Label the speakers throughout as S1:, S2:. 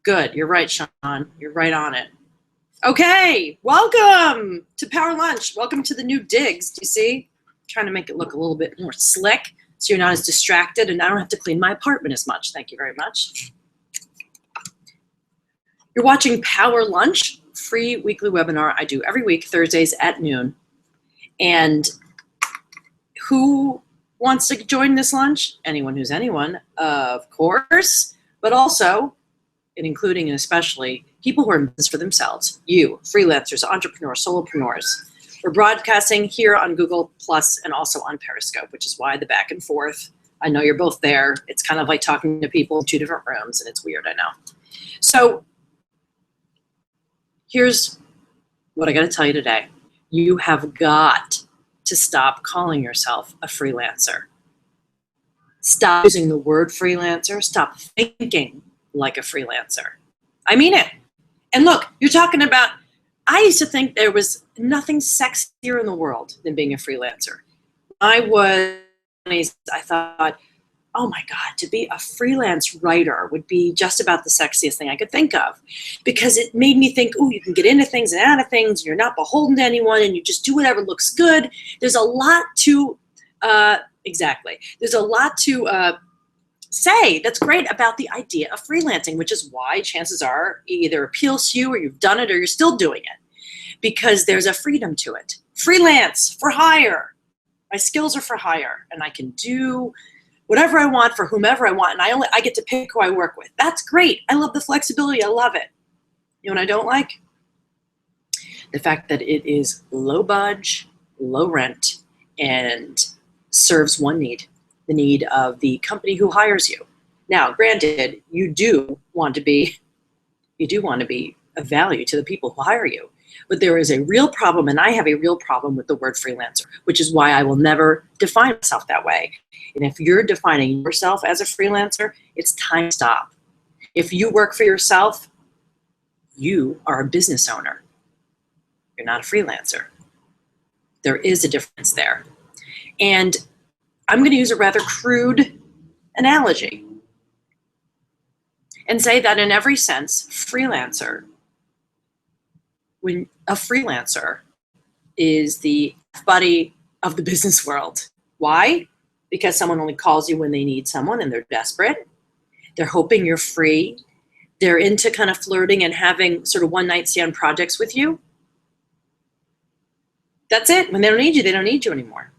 S1: Good. You're right, Sean. You're right on it. Okay. Welcome to Power Lunch. Welcome to the new digs. Do you see? I'm trying to make it look a little bit more slick so you're not as distracted and I don't have to clean my apartment as much. Thank you very much. You're watching Power Lunch, free weekly webinar I do every week, Thursdays at noon. And who wants to join this lunch? Anyone who's anyone, of course, but also, and including and especially, people who are in business for themselves, you, freelancers, entrepreneurs, solopreneurs. We're broadcasting here on Google Plus and also on Periscope, which is why the back and forth. I know you're both there. It's kind of like talking to people in two different rooms, and it's weird, I know. So here's what I got to tell you today. You have got to stop calling yourself a freelancer. Stop using the word freelancer. Stop thinking like a freelancer. I mean it. And look, you're talking about, I used to think there was nothing sexier in the world than being a freelancer. I thought, oh my God, to be a freelance writer would be just about the sexiest thing I could think of, because it made me think, oh, you can get into things and out of things, and you're not beholden to anyone, and you just do whatever looks good. There's a lot to, There's a lot to say that's great about the idea of freelancing, which is why chances are it either appeals to you or you've done it or you're still doing it, because there's a freedom to it. Freelance, for hire. My skills are for hire, and I can do whatever I want for whomever I want, and I get to pick who I work with. That's great. I love the flexibility. I love it. You know what I don't like? The fact that it is low budge, low rent, and serves one need, the need of the company who hires you. Now, granted, you do want to be of value to the people who hire you. But there is a real problem, and I have a real problem with the word freelancer, which is why I will never define myself that way. And if you're defining yourself as a freelancer, it's time to stop. If you work for yourself, you are a business owner. You're not a freelancer. There is a difference there. And I'm going to use a rather crude analogy and say that in every sense, when a freelancer is the buddy of the business world. Why? Because someone only calls you when they need someone and they're desperate. They're hoping you're free. They're into kind of flirting and having sort of one-night stand projects with you. That's it. When they don't need you anymore.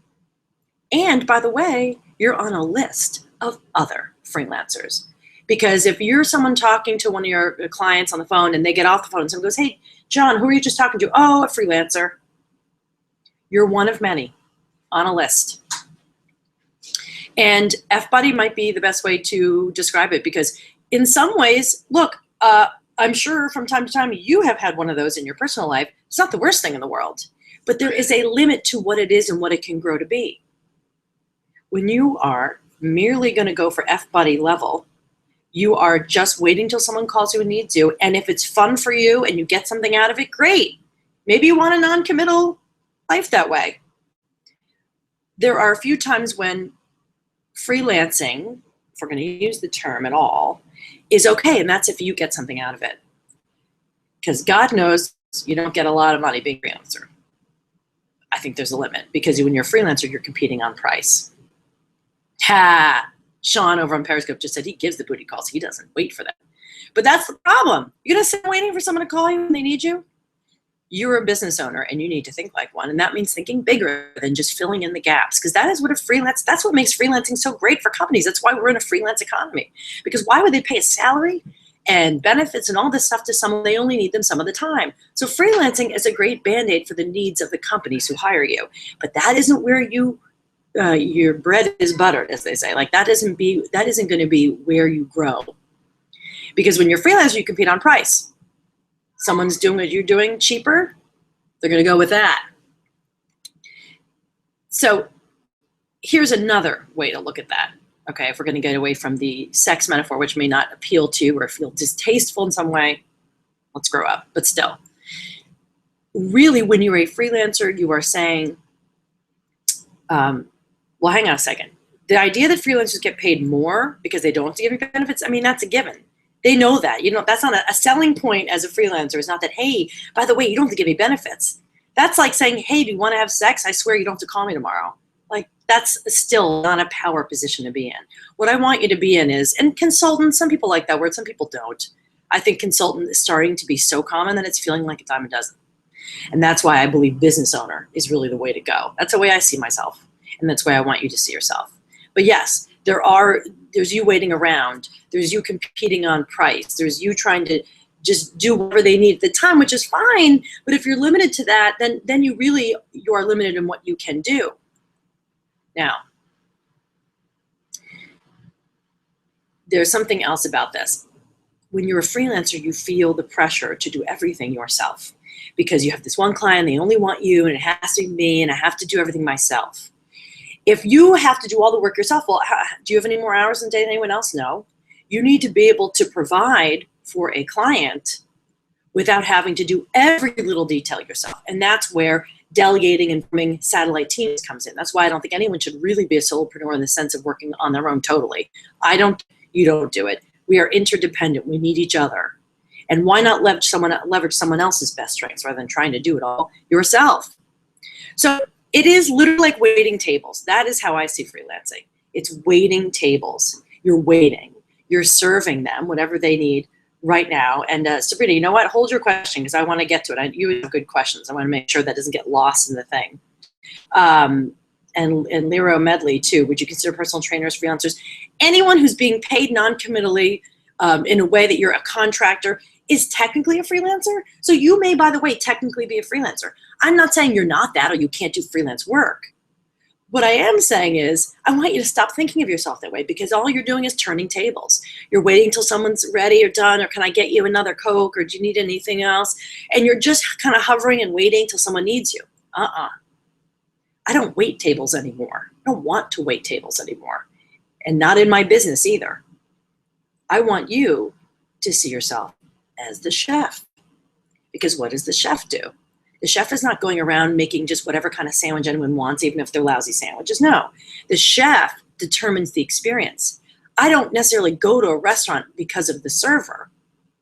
S1: And by the way, you're on a list of other freelancers. Because if you're someone talking to one of your clients on the phone and they get off the phone and someone goes, hey, John, who are you just talking to? Oh, a freelancer. You're one of many on a list. And F-Buddy might be the best way to describe it, because in some ways, look, I'm sure from time to time you have had one of those in your personal life. It's not the worst thing in the world, but there is a limit to what it is and what it can grow to be. When you are merely going to go for F-Buddy level, you are just waiting till someone calls you and needs you. And if it's fun for you and you get something out of it, great. Maybe you want a non-committal life that way. There are a few times when freelancing, if we're going to use the term at all, is okay. And that's if you get something out of it. Because God knows you don't get a lot of money being a freelancer. I think there's a limit, because when you're a freelancer, you're competing on price. Sean over on Periscope just said he gives the booty calls. He doesn't wait for them. But that's the problem. You're going to sit waiting for someone to call you when they need you? You're a business owner and you need to think like one. And that means thinking bigger than just filling in the gaps, because that is what that's what makes freelancing so great for companies. That's why we're in a freelance economy. Because why would they pay a salary and benefits and all this stuff to someone? They only need them some of the time. So freelancing is a great band-aid for the needs of the companies who hire you. But that isn't where your bread is buttered, as they say. Like that isn't going to be where you grow. Because when you're freelancer, you compete on price. Someone's doing what you're doing cheaper, they're going to go with that. So here's another way to look at that. Okay, if we're going to get away from the sex metaphor, which may not appeal to you or feel distasteful in some way, let's grow up. But still, really, when you're a freelancer, you are saying, well, hang on a second. The idea that freelancers get paid more because they don't have to give you benefits, I mean, that's a given. They know that. That's not a selling point as a freelancer. It's not that, hey, by the way, you don't have to give me benefits. That's like saying, hey, do you want to have sex? I swear you don't have to call me tomorrow. Like, that's still not a power position to be in. What I want you to be in is, and consultant, some people like that word, some people don't. I think consultant is starting to be so common that it's feeling like a dime a dozen. And that's why I believe business owner is really the way to go. That's the way I see myself. And that's why I want you to see yourself. But yes, there's you waiting around. There's you competing on price. There's you trying to just do whatever they need at the time, which is fine. But if you're limited to that, then you are limited in what you can do. Now, there's something else about this. When you're a freelancer, you feel the pressure to do everything yourself because you have this one client, they only want you, and it has to be me, and I have to do everything myself. If you have to do all the work yourself, well, do you have any more hours in the day than anyone else? No. You need to be able to provide for a client without having to do every little detail yourself. And that's where delegating and forming satellite teams comes in. That's why I don't think anyone should really be a solopreneur in the sense of working on their own totally. You don't do it. We are interdependent. We need each other. And why not leverage someone else's best strengths rather than trying to do it all yourself? So it is literally like waiting tables. That is how I see freelancing. It's waiting tables. You're waiting. You're serving them whatever they need right now. And Sabrina, you know what? Hold your question because I want to get to it. You have good questions. I want to make sure that doesn't get lost in the thing. And Lero Medley too. Would you consider personal trainers freelancers? Anyone who's being paid non-committally in a way that you're a contractor is technically a freelancer. So you may, by the way, technically be a freelancer. I'm not saying you're not that or you can't do freelance work. What I am saying is I want you to stop thinking of yourself that way because all you're doing is turning tables. You're waiting until someone's ready or done, or can I get you another Coke, or do you need anything else? And you're just kind of hovering and waiting till someone needs you. I don't wait tables anymore. I don't want to wait tables anymore. And not in my business either. I want you to see yourself as the chef. Because what does the chef do? The chef is not going around making just whatever kind of sandwich anyone wants, even if they're lousy sandwiches. No, the chef determines the experience. I don't necessarily go to a restaurant because of the server.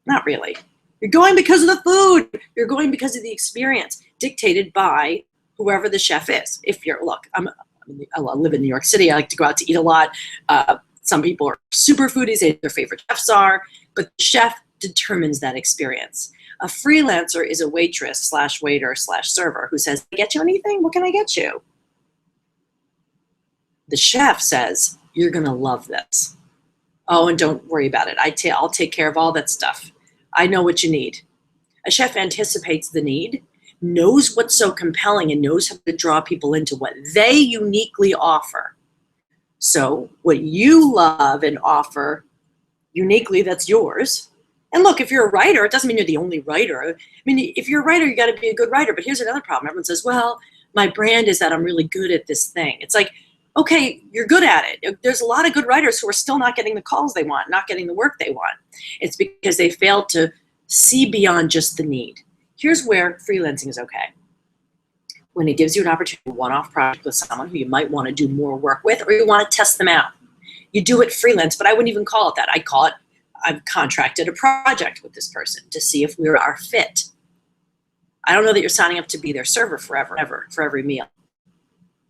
S1: Not really. You're going because of the food. You're going because of the experience dictated by whoever the chef is. I live in New York City. I like to go out to eat a lot. Some people are super foodies. Their favorite chefs are, but the chef determines that experience. A freelancer is a waitress / waiter / server who says, "Can I get you anything? What can I get you?" The chef says, "You're going to love this. Oh, and don't worry about it. I'll take care of all that stuff. I know what you need." A chef anticipates the need, knows what's so compelling, and knows how to draw people into what they uniquely offer. So what you love and offer uniquely, that's yours. And look, if you're a writer, it doesn't mean you're the only writer. I mean, if you're a writer, you got to be a good writer. But here's another problem. Everyone says, well, my brand is that I'm really good at this thing. It's like, okay, you're good at it. There's a lot of good writers who are still not getting the calls they want, not getting the work they want. It's because they failed to see beyond just the need. Here's where freelancing is okay. When it gives you an opportunity, one-off project with someone who you might want to do more work with, or you want to test them out. You do it freelance, but I wouldn't even call it that. I call it, I've contracted a project with this person to see if we are fit. I don't know that you're signing up to be their server forever, ever, for every meal.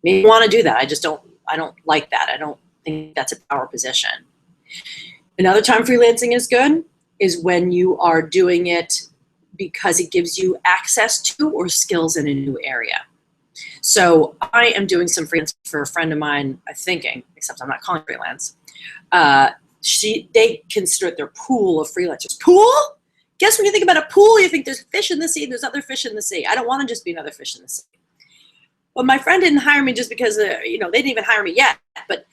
S1: Maybe you want to do that. I don't like that. I don't think that's a power position. Another time freelancing is good is when you are doing it because it gives you access to or skills in a new area. So I am doing some freelance for a friend of mine, except I'm not calling freelance. They consider it their pool of freelancers. Pool? Guess when you think about a pool, you think there's fish in the sea, there's other fish in the sea. I don't want to just be another fish in the sea. But my friend didn't hire me just because, they didn't even hire me yet. But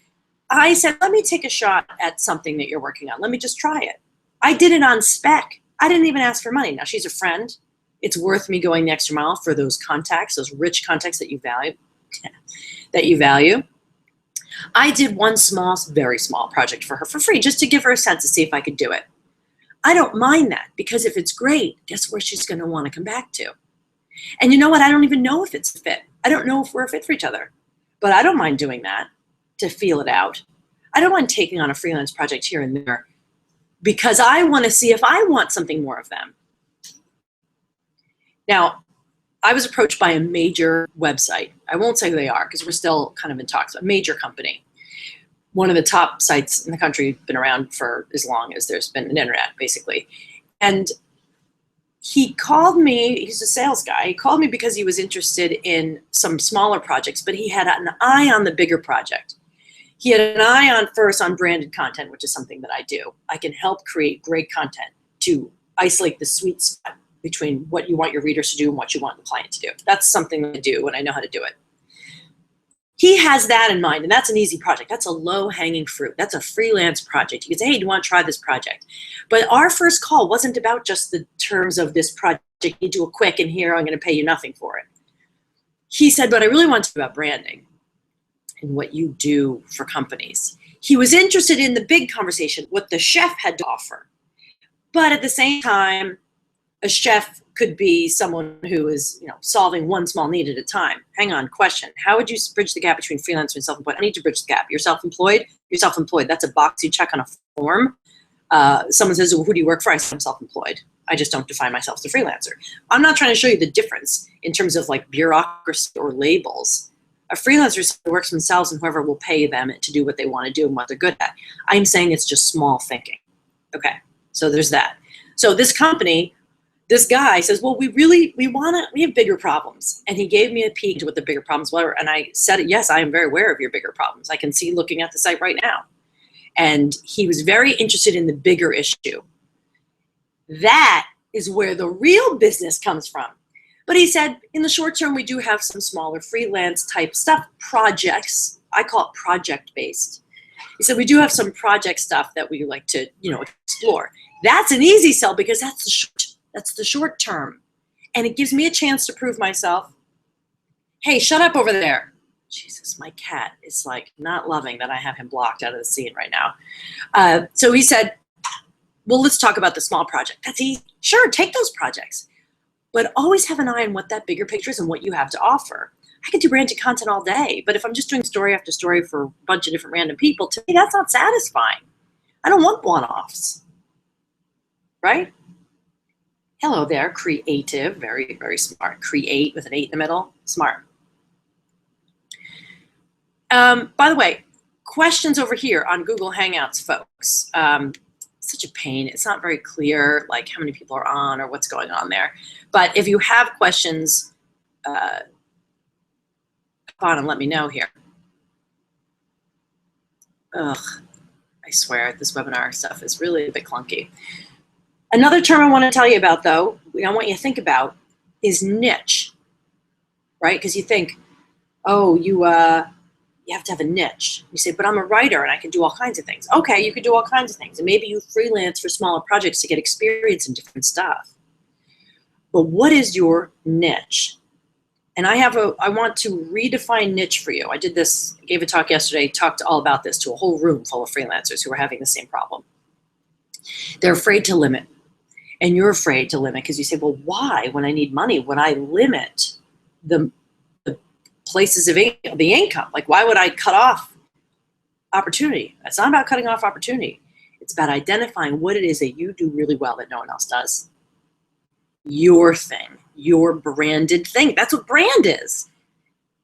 S1: I said, let me take a shot at something that you're working on. Let me just try it. I did it on spec. I didn't even ask for money. Now, she's a friend. It's worth me going the extra mile for those contacts, those rich contacts that you value. I did one very small project for her for free, just to give her a sense to see if I could do it. I don't mind that because if it's great, guess where she's going to want to come back to? And you know what? I don't even know if it's a fit. I don't know if we're a fit for each other, but I don't mind doing that to feel it out. I don't mind taking on a freelance project here and there because I want to see if I want something more of them. Now, I was approached by a major website. I won't say who they are because we're still kind of in talks. A major company, one of the top sites in the country, been around for as long as there's been an internet, basically. And he called me. He's a sales guy. He called me because he was interested in some smaller projects, but he had an eye on the bigger project. He had an eye on first on branded content, which is something that I do. I can help create great content to isolate the sweet spot between what you want your readers to do and what you want the client to do. That's something that I do, and I know how to do it. He has that in mind, and that's an easy project. That's a low-hanging fruit. That's a freelance project. You can say, hey, do you want to try this project? But our first call wasn't about just the terms of this project. You do it quick, and here I'm going to pay you nothing for it. He said, but I really want to talk about branding and what you do for companies. He was interested in the big conversation, what the chef had to offer. But at the same time, a chef could be someone who is, solving one small need at a time. Hang on, question. How would you bridge the gap between freelancer and self-employed? I need to bridge the gap. You're self-employed? You're self-employed. That's a box you check on a form. Someone says, well, who do you work for? I say, I'm self-employed. I just don't define myself as a freelancer. I'm not trying to show you the difference in terms of like bureaucracy or labels. A freelancer works for themselves and whoever will pay them to do what they want to do and what they're good at. I'm saying it's just small thinking. Okay, so there's that. So this company, this guy says, well, we have bigger problems. And he gave me a peek into what the bigger problems were. And I said, yes, I am very aware of your bigger problems. I can see looking at the site right now. And he was very interested in the bigger issue. That is where the real business comes from. But he said, in the short term, we do have some smaller freelance type stuff, projects. I call it project-based. He said, we do have some project stuff that we like to, explore. That's an easy sell because that's the short term. And it gives me a chance to prove myself. Hey, shut up over there. Jesus, my cat is like not loving that I have him blocked out of the scene right now. So he said, well, let's talk about the small project. That's easy. Sure, take those projects. But always have an eye on what that bigger picture is and what you have to offer. I could do branded content all day, but if I'm just doing story after story for a bunch of different random people, to me, that's not satisfying. I don't want one-offs, right? Hello there, creative, very, very smart. Create with an 8 in the middle, smart. By the way, questions over here on Google Hangouts, folks. Such a pain. It's not very clear, like how many people are on or what's going on there. But if you have questions, come on and let me know here. Ugh, I swear this webinar stuff is really a bit clunky. Another term I want to tell you about, though, I want you to think about, is niche, right? Because you think, oh, you have to have a niche. You say, but I'm a writer and I can do all kinds of things. Okay, you can do all kinds of things. And maybe you freelance for smaller projects to get experience in different stuff. But what is your niche? And I want to redefine niche for you. I did this, gave a talk yesterday, talked all about this to a whole room full of freelancers who are having the same problem. They're afraid to limit. And you're afraid to limit because you say, well, why, when I need money, would I limit the places of the income? Like, why would I cut off opportunity? It's not about cutting off opportunity. It's about identifying what it is that you do really well that no one else does. Your thing, your branded thing. That's what brand is.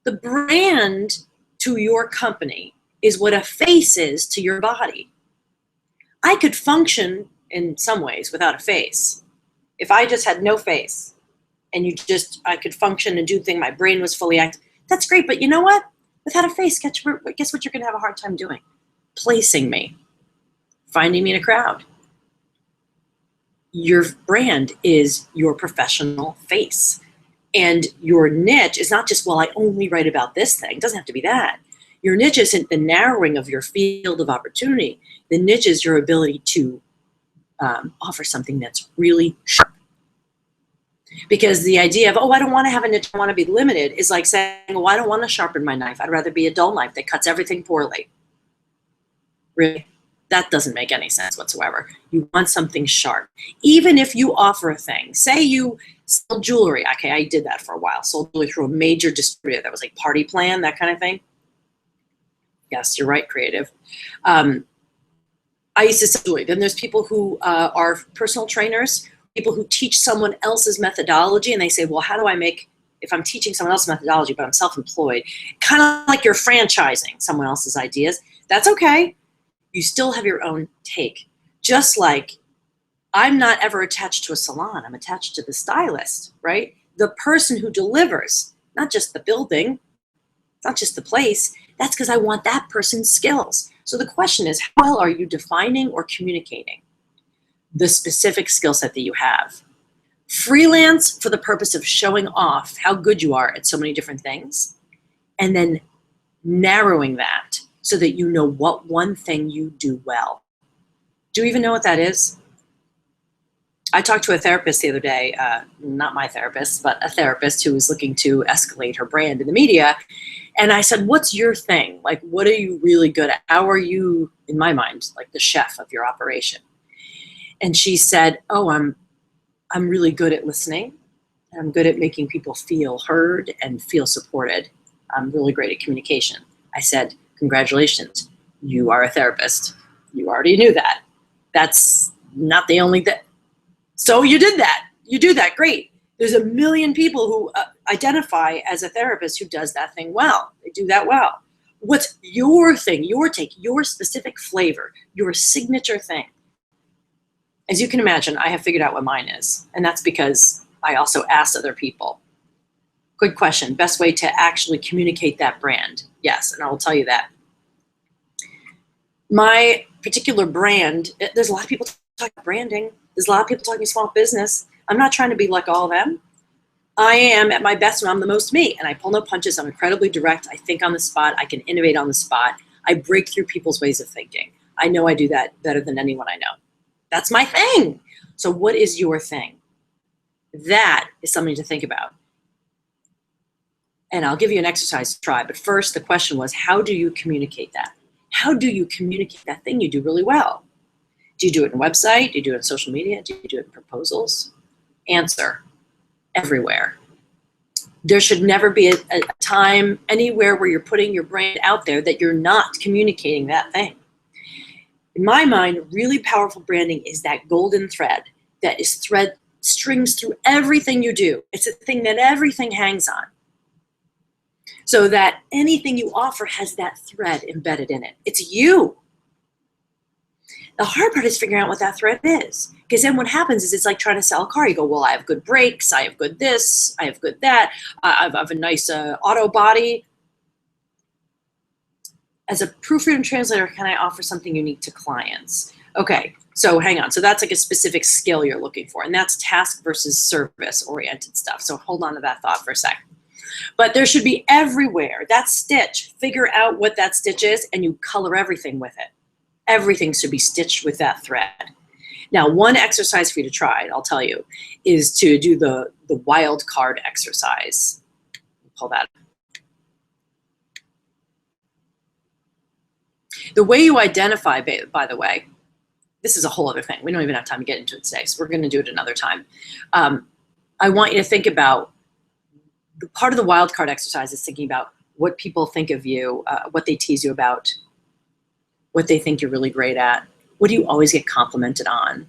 S1: The brand to your company is what a face is to your body. I could function in some ways without a face. If I just had no face and I could function and do things, my brain was fully active, that's great. But you know what? Without a face, guess what you're going to have a hard time doing? Placing me, finding me in a crowd. Your brand is your professional face. And your niche is not just, well, I only write about this thing. It doesn't have to be that. Your niche isn't the narrowing of your field of opportunity. The niche is your ability to offer something that's really sharp. Because the idea of, oh, I don't want to have a niche, I want to be limited, is like saying, well, I don't want to sharpen my knife. I'd rather be a dull knife that cuts everything poorly. Really? That doesn't make any sense whatsoever. You want something sharp. Even if you offer a thing, say you sell jewelry. Okay, I did that for a while. Sold jewelry through a major distributor that was like Party Plan, that kind of thing. Yes, you're right, creative. I used to say, then there's people who are personal trainers, people who teach someone else's methodology, and they say, well, how do I make, if I'm teaching someone else's methodology, but I'm self-employed, kind of like you're franchising someone else's ideas. That's okay. You still have your own take. Just like I'm not ever attached to a salon. I'm attached to the stylist, right? The person who delivers, not just the building, not just the place. That's because I want that person's skills. So the question is, how well are you defining or communicating the specific skill set that you have? Freelance for the purpose of showing off how good you are at so many different things, and then narrowing that so that you know what one thing you do well. Do you even know what that is? I talked to a therapist the other day, not my therapist, but a therapist who was looking to escalate her brand in the media. And I said, what's your thing? Like, what are you really good at? How are you, in my mind, like the chef of your operation? And she said, oh, I'm really good at listening. I'm good at making people feel heard and feel supported. I'm really great at communication. I said, congratulations, you are a therapist. You already knew that. That's not the only thing. So you did that. You do that. Great. There's a million people who identify as a therapist who does that thing well. They do that well. What's your thing, your take, your specific flavor, your signature thing? As you can imagine, I have figured out what mine is. And that's because I also asked other people. Good question. Best way to actually communicate that brand? Yes, and I will tell you that. My particular brand, there's a lot of people talking about branding. There's a lot of people talking small business. I'm not trying to be like all of them. I am at my best when I'm the most me, and I pull no punches. I'm incredibly direct. I think on the spot. I can innovate on the spot. I break through people's ways of thinking. I know I do that better than anyone I know. That's my thing. So what is your thing? That is something to think about. And I'll give you an exercise to try. But first, the question was, how do you communicate that? How do you communicate that thing you do really well? Do you do it in a website? Do you do it in social media? Do you do it in proposals? Answer, everywhere. There should never be a time anywhere where you're putting your brand out there that you're not communicating that thing. In my mind, really powerful branding is that golden thread that is strings through everything you do. It's a thing that everything hangs on. So that anything you offer has that thread embedded in it. It's you. The hard part is figuring out what that thread is. Because then what happens is it's like trying to sell a car. You go, well, I have good brakes, I have good this, I have good that, I have a nice auto body. As a proofreader and translator, can I offer something unique to clients? Okay, so hang on. So that's like a specific skill you're looking for. And that's task versus service-oriented stuff. So hold on to that thought for a sec. But there should be everywhere. That stitch, figure out what that stitch is, and you color everything with it. Everything should be stitched with that thread. Now, one exercise for you to try, I'll tell you, is to do the wild card exercise. Pull that up. The way you identify, by the way, this is a whole other thing. We don't even have time to get into it today, so we're going to do it another time. I want you to think about, the part of the wild card exercise is thinking about what people think of you, what they tease you about, what they think you're really great at. What do you always get complimented on?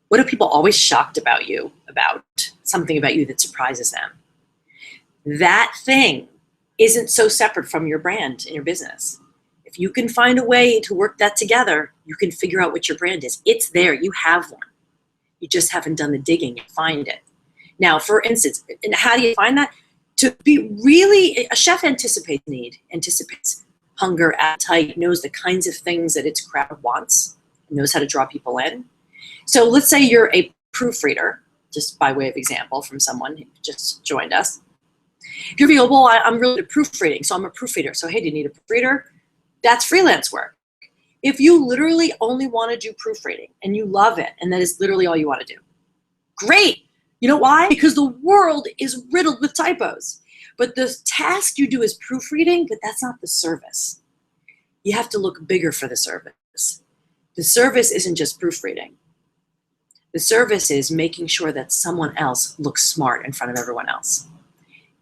S1: What are people always shocked about you, about something about you that surprises them? That thing isn't so separate from your brand and your business. If you can find a way to work that together, you can figure out what your brand is. It's there, you have one. You just haven't done the digging to find it. Now, for instance, and how do you find that? To be really, a chef anticipates need, anticipates hunger, appetite, knows the kinds of things that its crowd wants, knows how to draw people in. So let's say you're a proofreader, just by way of example from someone who just joined us. If you're well, I'm really good at proofreading, so I'm a proofreader. So hey, do you need a proofreader? That's freelance work. If you literally only want to do proofreading and you love it, and that is literally all you want to do, great. You know why? Because the world is riddled with typos. But the task you do is proofreading, but that's not the service. You have to look bigger for the service. The service isn't just proofreading. The service is making sure that someone else looks smart in front of everyone else.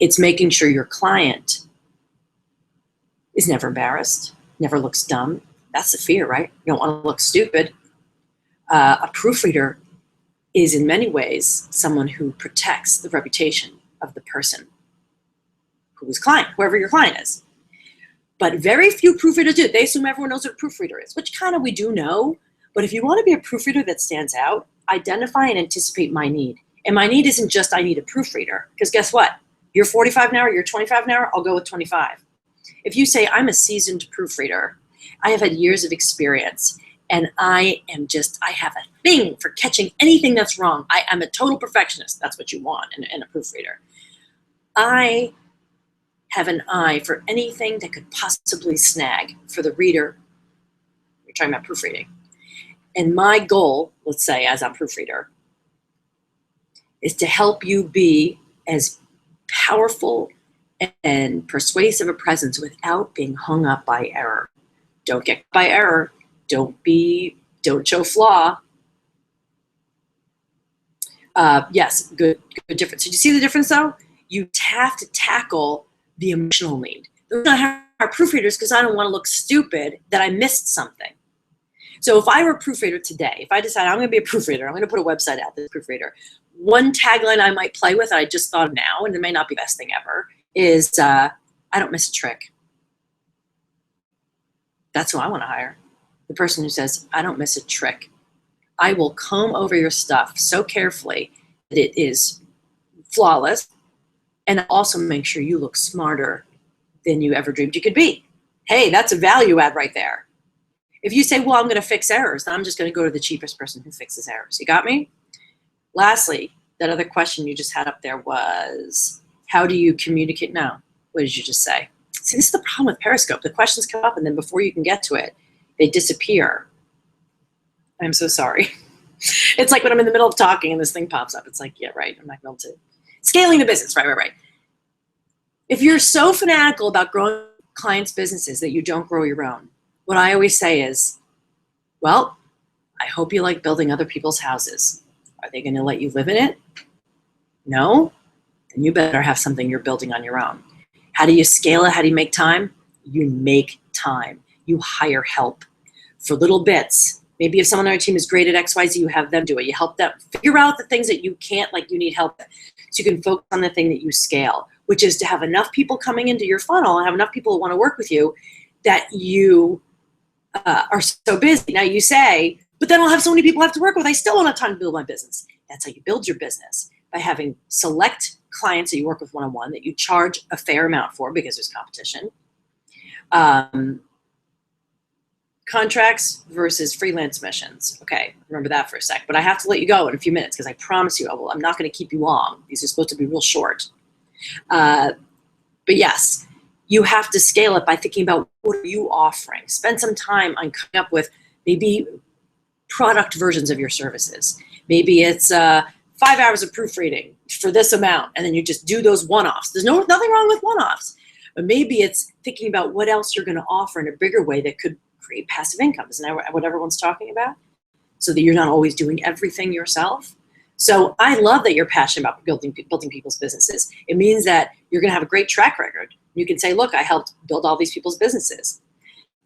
S1: It's making sure your client is never embarrassed, never looks dumb. That's the fear, right? You don't want to look stupid. A proofreader is in many ways someone who protects the reputation of the person who's client, whoever your client is. But very few proofreaders do. They assume everyone knows what a proofreader is, which kind of we do know. But if you want to be a proofreader that stands out, identify and anticipate my need. And my need isn't just I need a proofreader, because guess what? You're 45 an hour, you're 25 an hour, I'll go with 25. If you say I'm a seasoned proofreader, I have had years of experience, and I have a thing for catching anything that's wrong. I am a total perfectionist. That's what you want in a proofreader. I have an eye for anything that could possibly snag for the reader. You're talking about proofreading. And my goal, let's say as a proofreader, is to help you be as powerful and persuasive a presence without being hung up by error. Don't get by error. Don't show flaw. Yes, good difference. Did you see the difference though? You have to tackle the emotional need. They're not our proofreaders because I don't want to look stupid that I missed something. So if I were a proofreader today, if I decide I'm going to be a proofreader, I'm going to put a website out that's a proofreader, one tagline I might play with, I just thought of now, and it may not be the best thing ever, is I don't miss a trick. That's who I want to hire. The person who says, I don't miss a trick. I will comb over your stuff so carefully that it is flawless, and also make sure you look smarter than you ever dreamed you could be. Hey, that's a value add right there. If you say, well, I'm going to fix errors, then I'm just going to go to the cheapest person who fixes errors. You got me? Lastly, that other question you just had up there was, how do you communicate? No, what did you just say? See, this is the problem with Periscope. The questions come up, and then before you can get to it, they disappear. I'm so sorry. It's like when I'm in the middle of talking and this thing pops up. It's like, yeah, right, I'm not going to. Scaling the business, right. If you're so fanatical about growing clients' businesses that you don't grow your own, what I always say is, well, I hope you like building other people's houses. Are they going to let you live in it? No? Then you better have something you're building on your own. How do you scale it? How do you make time? You make time. You hire help for little bits. Maybe if someone on your team is great at XYZ, you have them do it. You help them figure out the things that you can't, like you need help with, so you can focus on the thing that you scale, which is to have enough people coming into your funnel and have enough people who want to work with you that you are so busy. Now you say, but then I'll have so many people I have to work with. I still don't have time to build my business. That's how you build your business, by having select clients that you work with one-on-one that you charge a fair amount for because there's competition. Contracts versus freelance missions. Okay, remember that for a sec. But I have to let you go in a few minutes because I promise you, I'm not going to keep you long. These are supposed to be real short. But yes, you have to scale it by thinking about what are you offering. Spend some time on coming up with maybe product versions of your services. Maybe it's 5 hours of proofreading for this amount, and then you just do those one-offs. There's nothing wrong with one-offs. But maybe it's thinking about what else you're going to offer in a bigger way that could create passive income. Isn't that what everyone's talking about? So that you're not always doing everything yourself. So I love that you're passionate about building people's businesses. It means that you're going to have a great track record. You can say, look, I helped build all these people's businesses.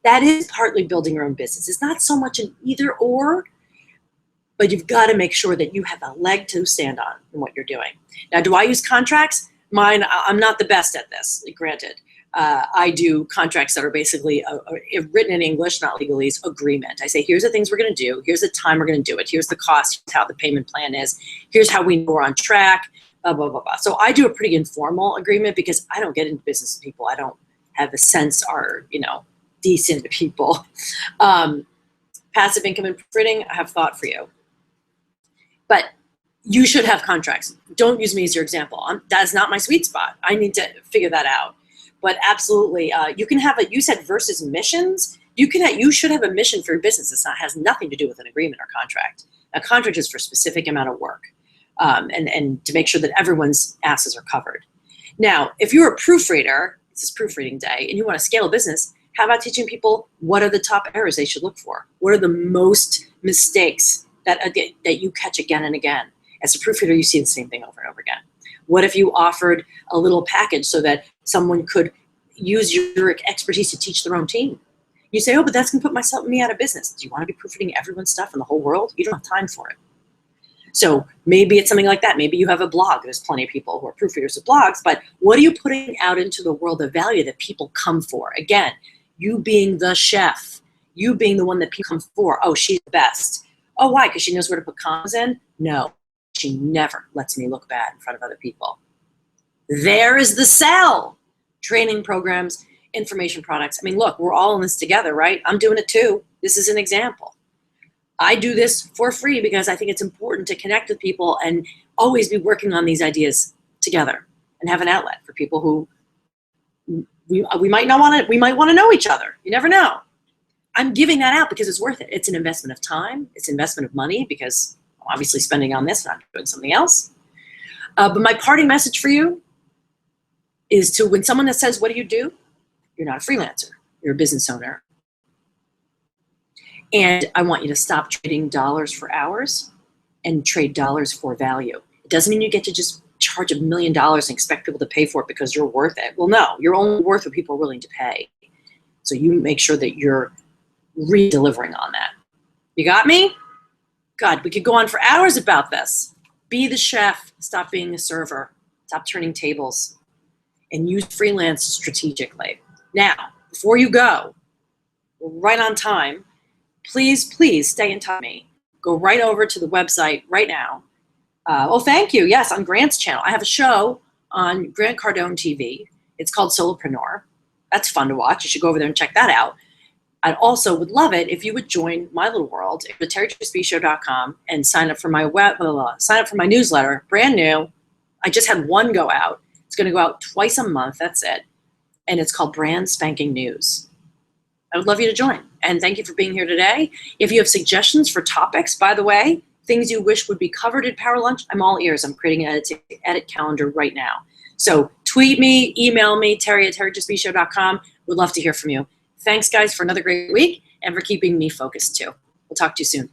S1: That is partly building your own business. It's not so much an either or, but you've got to make sure that you have a leg to stand on in what you're doing. Now, do I use contracts? Mine, I'm not the best at this, granted. I do contracts that are basically written in English, not legalese, agreement. I say, here's the things we're going to do. Here's the time we're going to do it. Here's the cost. Here's how the payment plan is. Here's how we know we're on track, blah, blah, blah, blah. So I do a pretty informal agreement because I don't get into business with people I don't have a sense are, decent people. Passive income and proofreading, I have thought for you. But you should have contracts. Don't use me as your example. That's not my sweet spot. I need to figure that out. But absolutely, you can have you said versus missions. You should have a mission for your business. It has nothing to do with an agreement or contract. A contract is for a specific amount of work and to make sure that everyone's asses are covered. Now, if you're a proofreader, this is proofreading day, and you want to scale a business, how about teaching people what are the top errors they should look for? What are the most mistakes that you catch again and again? As a proofreader, you see the same thing over and over again. What if you offered a little package so that someone could use your expertise to teach their own team? You say, oh, but that's going to put me out of business. Do you want to be proofreading everyone's stuff in the whole world? You don't have time for it. So maybe it's something like that. Maybe you have a blog. There's plenty of people who are proofreaders of blogs, but what are you putting out into the world of value that people come for? Again, you being the chef, you being the one that people come for. Oh, she's the best. Oh, why? Because she knows where to put commas in? No, she never lets me look bad in front of other people. There is the sell. Training programs, information products. I mean, look, we're all in this together, right? I'm doing it too. This is an example. I do this for free because I think it's important to connect with people and always be working on these ideas together and have an outlet for people who we might not want to, we might want to know each other. You never know. I'm giving that out because it's worth it. It's an investment of time. It's an investment of money because I'm obviously spending on this and I'm doing something else. But my parting message for you is to, when someone that says, what do? You're not a freelancer. You're a business owner. And I want you to stop trading dollars for hours and trade dollars for value. It doesn't mean you get to just charge $1 million and expect people to pay for it because you're worth it. Well, no, you're only worth what people are willing to pay. So you make sure that you're re-delivering on that. You got me? God, we could go on for hours about this. Be the chef, stop being the server, stop turning tables, and use freelance strategically. Now, before you go, we're right on time. Please, please stay in touch with me. Go right over to the website right now. Oh, thank you. Yes, on Grant's channel. I have a show on Grant Cardone TV. It's called Solopreneur. That's fun to watch. You should go over there and check that out. I also would love it if you would join my little world at terryjusbeshow.com and sign up for my newsletter, brand new. I just had one go out. It's going to go out twice a month. That's it. And it's called Brand Spanking News. I would love you to join. And thank you for being here today. If you have suggestions for topics, by the way, things you wish would be covered at Power Lunch, I'm all ears. I'm creating an edit calendar right now. So tweet me, email me, terry@terryjusbeshow.com. Would love to hear from you. Thanks, guys, for another great week and for keeping me focused, too. We'll talk to you soon.